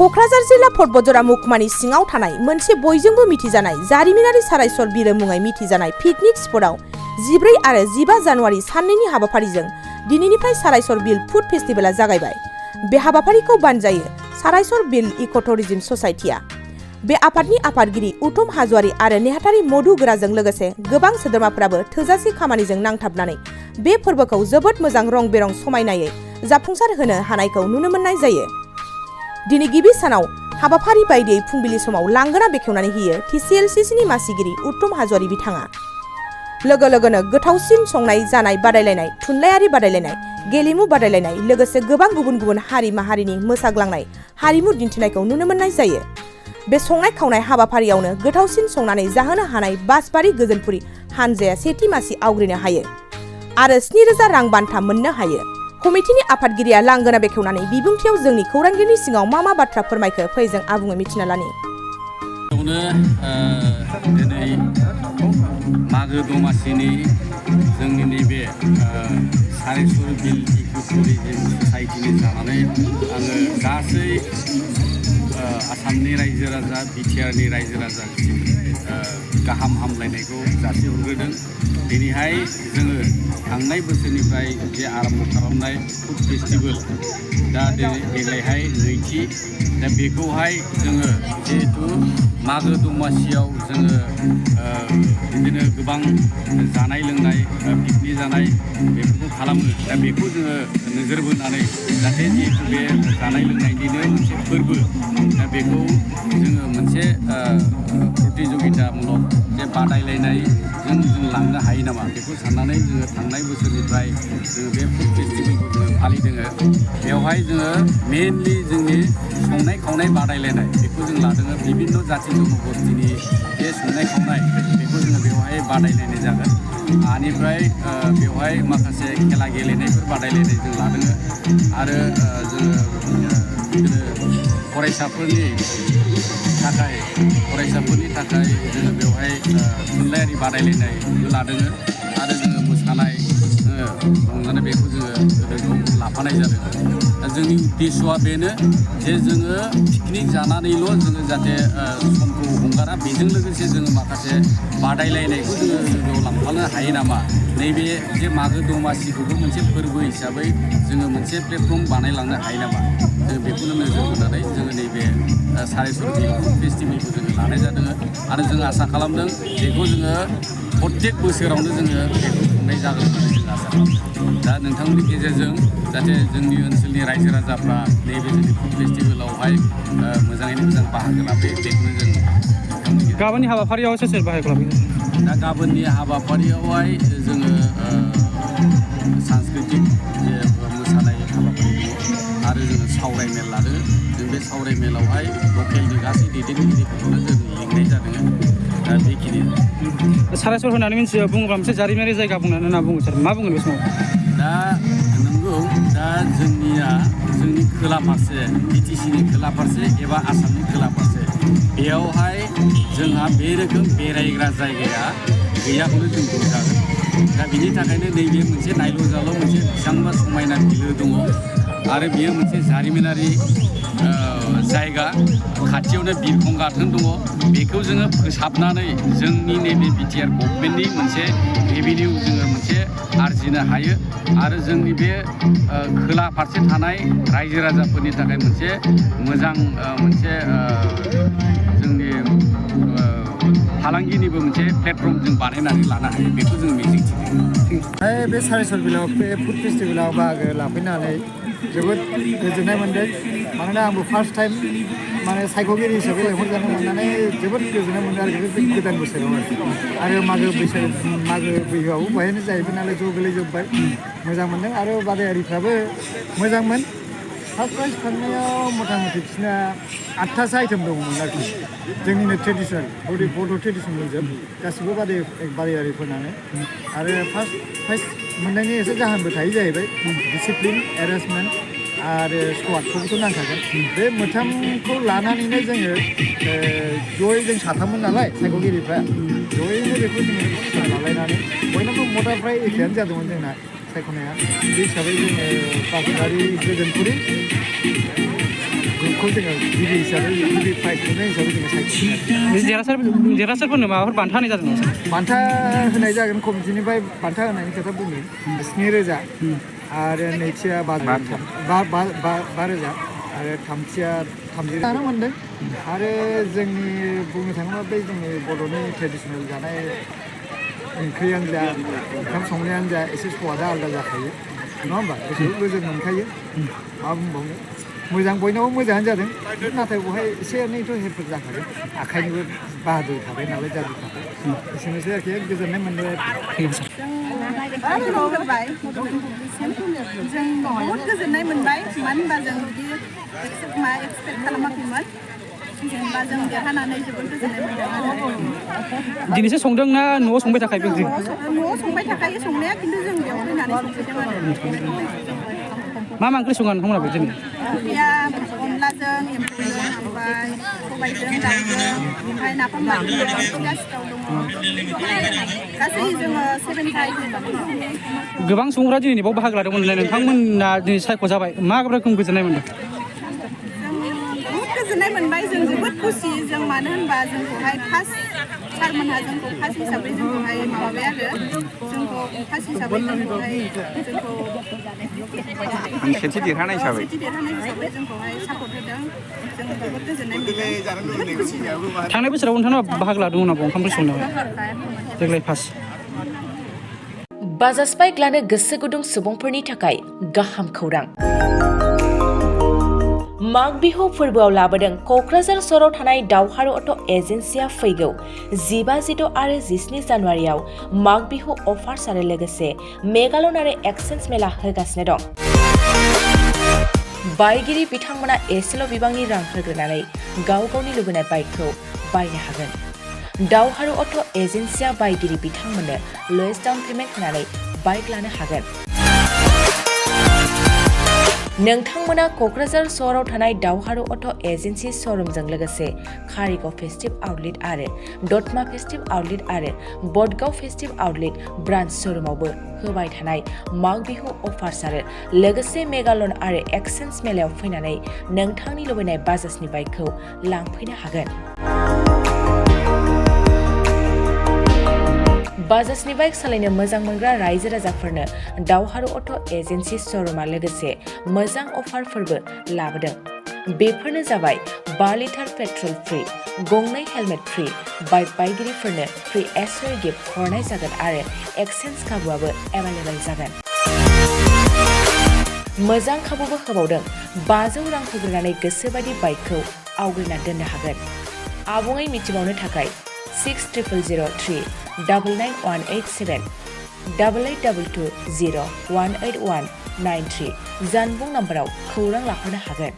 क'क्राझार जिल्ला फटबजरा महकुमानि सिङाव थानाय मोनसे बयजोंबो मिथिजानाय जारिमिनारि सारायसर बिल मुङै मिथिजानाय पिकनिक स्पटआव 14 आरो 15 जानुवारि साननैनि हाबाफारिजों दिनैनिफ्राय सारायसर बिल फुड फेस्टिभेला जागायबाय। बे हाबाफारिखौ बानजायो सारायसर बिल इक' टुरिज्म ससाइटिया। बे आफादनि आफादगिरि उत्तम हाज'वारि आरो नेहाथारि मधु गोराजों लोगोसे गोबां सोद्रोमाफोराबो थोजासे खामानिजों नांथाबनानै बे फोरबोखौ जोबोद मोजां रं बेरं समायनायै जाफुंसार होनो हानायखौ नुनो मोननाय जायो। दिनै गिबि सानाव हाबाफारि बायदियै फुंबिलि समाव लांगोना बेखेवनानै होयो TCLCCनि मासिगिरि उत्तम हाज'वारि बिथाङा। लोगो लोगोनो गोथावसिन संनाय जानाय बादायलायनाय, थुनलाइयारि बादायलायनाय, गेलेमु बादायलायनाय लोगोसे गोबां गुबुन गुबुन हारि माहारिनि मोसाग्लांनाय हारिमु दिन्थिनायखौ नुनो मोननाय जायो। बे संनाय खावनाय हाबाफारियावनो गोथावसिन संनानै जाहोनो हानाय बासबारि गोजोनपुरि हानजाया सेथि मासि आवग्रिनो हायो आरो 7,000 रां बान्था मोननो हायो। कमिटिनि आफादगिरिया लांगोना बेखेवनानै बिबुंथियाव जोंनि खौरांगिरिनि सिगाङाव मा बाथ्रा फोरमायखो फै जों आबुङै मिथिना लानि। दिनै मागो दमासिनि जोंनि नैबे सारायसर बिल इक' टुरिज्म ससाइटिनि जानानै आङो गासै आसामनि रायजो राजा, बिटिआरनि रायजो राजासिम गाहाम हामलायनायखौ जासिहरग्रोदों। दिनैहाय जोङो थांनाय बोसोरनिफ्राय जे आरम्भ खालामनाय फुड फेस्टिभेल, दा देग्लायहाय नैथि, दा बेखौहाय जोङो जिहेथु मागो दमासियाव जोङो बिदिनो गोबां जानाय लोंनाय, पिकनिक जानाय बेफोरखौ खालामो। दा बेखौ जोङो नोजोर बोनानै जाहाथे जिहेतु बे जानाय लोंनायनिनो मोनसे फोरबो, दा बेखौ जोङो मोनसे प्रतिजगितामूलक जे बादायलायनायजों जों लांनो हायो नामा बेखौ साननानै जोङो थांनाय बोसोरनिफ्राय जोङो बे फुड फेस्टिभेलखौ जोङो फालिदों। बेवहाय जोङो मेनलि जोंनि संनाय खावनाय बादायलायनाय बेखौ जों लादों। बिभिन्न जाथि जनगोष्ठीनि जे संनाय खावनाय बेखौ जोङो बेवहाय बादायलायनाय जागोन। बेनिफ्राय बेवहाय माखासे खेला गेलेनायफोर बादायलायनाय जों लादों आरो जोङो बिदिनो फरायसाफोरनि थाखाय जोङो बेवहाय थुनलाइयारि बादायलायनायबो लादों आरो जोङो मोसानाय रंजानाय बेखौ जोङो लाफानाय जादों। दा जोंनि उद्देश्यआ बेनो जे जोङो पिकनिक जानानैल' जोङो जाहाथे समखौ हगारा, बेजों लोगोसे जोङो माखासे बादायलायनायखौ जोङो लोगोआव लांफानो हायो नामा, नैबे जे मागो दमासिखौबो मोनसे फोरबो हिसाबै जोङो मोनसे प्लेटफर्म बानायलांनो हायो नामा, जों बेखौनो नोजोर होनानै जोङो नैबे सारायसर बिल फुड फेस्टिभेलखौ जोङो लानाय जादों आरो जों आसा खालामदों बेखौ जोङो प्रत्येक बोसोरावनो जोङो बेखौ खुंनाय जागोन होननानै जों आसा खालामदों। दा नोंथांमोननि गेजेरजों जाहाथे जोंनि ओनसोलनि रायजो राजाफ्रा नैबे जोंनि फुड फेस्टिभेलावहाय मोजाङैनो मोजां बाहागो लाफैयो, बेखौनो जों गाबोननि हाबाफारियाव सोर सोर बाहागो लाफैगोन? दा गाबोननि हाबाफारियावहाय जोङो सांस्कृतिक जे मोसानाय हाबाफारि दङ आरो जोङो सावरायमेल लादों। जों बे सावरायमेलावहाय लकेलनि गासै दैदेनगिरिफोरखौनो जों लिंनाय जादों। दा बेखिनि सारायसर होननानै मिथियो बुङोब्ला मोनसे जारिमिनारि जायगा बुंनानै होनना बुङो सार, मा बुंगोन बे समाव? दा नंगौ, दा जोंनि खोला फारसे, BTCनि खोला फारसे एबा आसामनि खोला फारसे, बेयावहाय जोंहा बे रोखोम बेरायग्रा जायगाया गैयाखौनो जों बुंजागोन। दा बिनि थाखायनो नैबे मोनसे नायल' जाल' मोनसे बेसेबांबा समायना बिलो दङ आरो बेयो मोनसे जारिमिनारि जायगा, खाथियावनो बिरखं गाथोन दङ। बेखौ जोङो फोसाबनानै जोंनि नैबे बिटिआर गभर्नमेन्टनि मोनसे रेभिनिउ जोङो मोनसे आरजिनो हायो आरो जोंनि बे खोला फारसे थानाय रायजो राजाफोरनि थाखाय मोनसे मोजां मोनसे जोंनि फालांगिनिबो मोनसे प्लेटफर्म जों बानायनानै लानो हायो, बेखौ जों मिजिंथिदों। बे सारायसर बिलाव बे फुड फेस्टिभेलाव बाहागो लाफैनानै जोबोद गोजोननाय मोनदों। मानोना आंबो फार्स्ट टाइम सायख'गिरि हिसाबै लेंहरजानो मोननानै जोबोद गोजोननाय मोनदों आरो बे गोदान बोसोराव आरो मागो बिहुआबो बेहायनो जाहैबाय नालाय ज' गोलैजोब्बाय, मोजां मोनदों आरो बादायारिफ्राबो मोजांमोन। फार्स्ट प्राइज खांनायाव मथा मथि बिसिना 8थासो आइटेम दङमोन आरोखि, जोंनिनो ट्रेडिसनेल बड' ट्रेडिसनेल जोब गासिबो बादायारिफोरनानो। आरो फार्स्ट प्राइज मोननायनि एसे जाहोनबो थायो जाहैबाय, डिसिप्लिन, एरेन्जमेन्ट आरो स्कवाडखौबोथ' नांखागोन। बे मोनथामखौ लानानैनो जोङो जयै जों साथाममोन नालाय सायख'गिरिफ्रा, जयैनो बेखौ जोङो लालायनानै बयनाबो मथा फ्राय एखेयानो जादोंमोन जोंना सायख'नाया। बे हिसाबै जोङो बासबारि गोजोनपुरि ग्रुपखौ जोङो गिबि प्राइज मोननाय हिसाबै जोङो सायख'दों। देरहासारफोरनो माबाफोर बान्था होनाय जादों नामा? बान्था होनाय जागोन कमिटिनिफ्राय बान्था होनायनि खोथा बुंनो 7,000 आरो नैथिया 5,000 आरो थामथिया 30,000 जानो मोन्दों। आरो जोंनि बुंनो थाङोब्ला बै जोंनि बर'नि ट्रेडिसनेल जानाय ओंख्रियानो जा ओंखाम संनायानो जा एसे स्वादा आलादा जाखायो नङा होमबा गोसोआव गोजोन मोनखायो मा बुंबावनो मोजां बयनावबो मोजाङानो जादों नाथाय बेवहाय एसे एनैथ' हेरफेर जाखागोन आखाइनिबो बाहादुर थाबाय नालाय जादु थाबाय एसेनोसै आरोखि गोजोननाय मोनबाय जों बहुद गोजोननाय मोनबाय मानो होनबा जों बिदि एक्सपेक्ट खालामाखैमोन जेनेबा जों देरहानानै जोबोद गोजोननाय मोनदों आरो दिनैसो संदों ना न'आव संबाय थाखायो ओंख्रि? न'आव संबाय थाखायो संनाया खिन्थु जों बेयाव फैनानै संफैदों आरो मा ओंख्रि सङा नोंथांमोना दिनै? ओंख्रिया अनलाजों एम्फौजों ओमफ्राय सबायजों दाउजों ओमफ्राय नाफाम बाथोन दं फिथा सिथाव दङ गासै जोङो 7 टाइप गोबां सुबुंफ्रा दिनै बाव बाहागो लादोंमोन नोंथांमोना दिनै सायख'जाबाय मा रोखोम गोजोननाय मोन्दों? बहुद गोजोननाय मोनबाय जों जोबोद खुसि जों मानो होनबा जोंखौहाय फार्स्ट सारमोनहा जोंखौ फार्स्ट हिसाबै जोंखौहाय माबाबाय आरो जोंखौ फार्स्ट हिसाबै जोंखौहाय सेथि देरहानाय हिसाबै जोंखौहाय सापर्ट होदों जों जोबोद गोजोननाय मोनदों। थांनाय बोसोराव नोंथांनाव बाहागो लादोंमोन नामा ओंखाम ओंख्रि संनायाव? देग्लाय फार्स्ट। बाजाज बाइक लानो गोसो गुदुं सुबुंफोरनि थाखाय गाहाम खौरां। माग बिहु फोरबोआव लाबोदों क'क्राझार सहराव थानाय दावहारु अट' एजेन्सिया फैगौ 15, 16 आरो 17 जानुवारियाव माग बिहु अफार्स आरो लोगोसे मेगालन आरो एक्सचेन्ज मेला होगासिनो दं। बायगिरि बिथांमोना एसेल' बिबांनि रां होग्रोनानै गाव गावनि लुबैनाय बाइकखौ बायनो हागोन। दावहारु अट' एजेन्सिया बायगिरि बिथांमोननो लवेस्ट डाउन पेमेन्ट होनानै बाइक लानो हागोन। नोंथांमोना क'क्राझार सहराव थानाय दावहारु अट' एजेन्सि श'रुमजों लोगोसे कारिगाव फेस्टिभ आउटलेट आरो दतमा फेस्टिभ आउटलेट आरो बडगाव फेस्टिभ आउटलेट ब्रान्च श'रुमावबो होबाय थानाय माग बिहु अफार्स आरो लोगोसे मेगालन आरो एक्सचेन्ज मेलायाव फैनानै नोंथांनि लुबैनाय बाजाजनि बाइकखौ लांफैनो हागोन। बाजाजनि बाइक सालायनो मोजां मोनग्रा रायजो राजाफोरनो दावहारु अट' एजेन्सि श'रुमा लोगोसे मोजां अफारफोरबो लाबोदों। बेफोरनो जाबाय 5 लिटार पेट्रल फ्रि, गंनै हेलमेट फ्रि, बाइक बायगिरिफोरनो फ्रि एसोर गिफ्ट हरनाय जागोन आरो एक्सचेन्ज खाबुआबो एभेलेबेल जागोन। मोजां खाबुबो होबावदों 500 रां होग्रोनानै गोसोबायदि बाइकखौ आवग्रिना दोननो हागोन। आबुङै मिथिबावनो थाखाय 6003 99187 8822 0181993 जानबुं नाम्बाराव खौरां लाहरनो हागोन।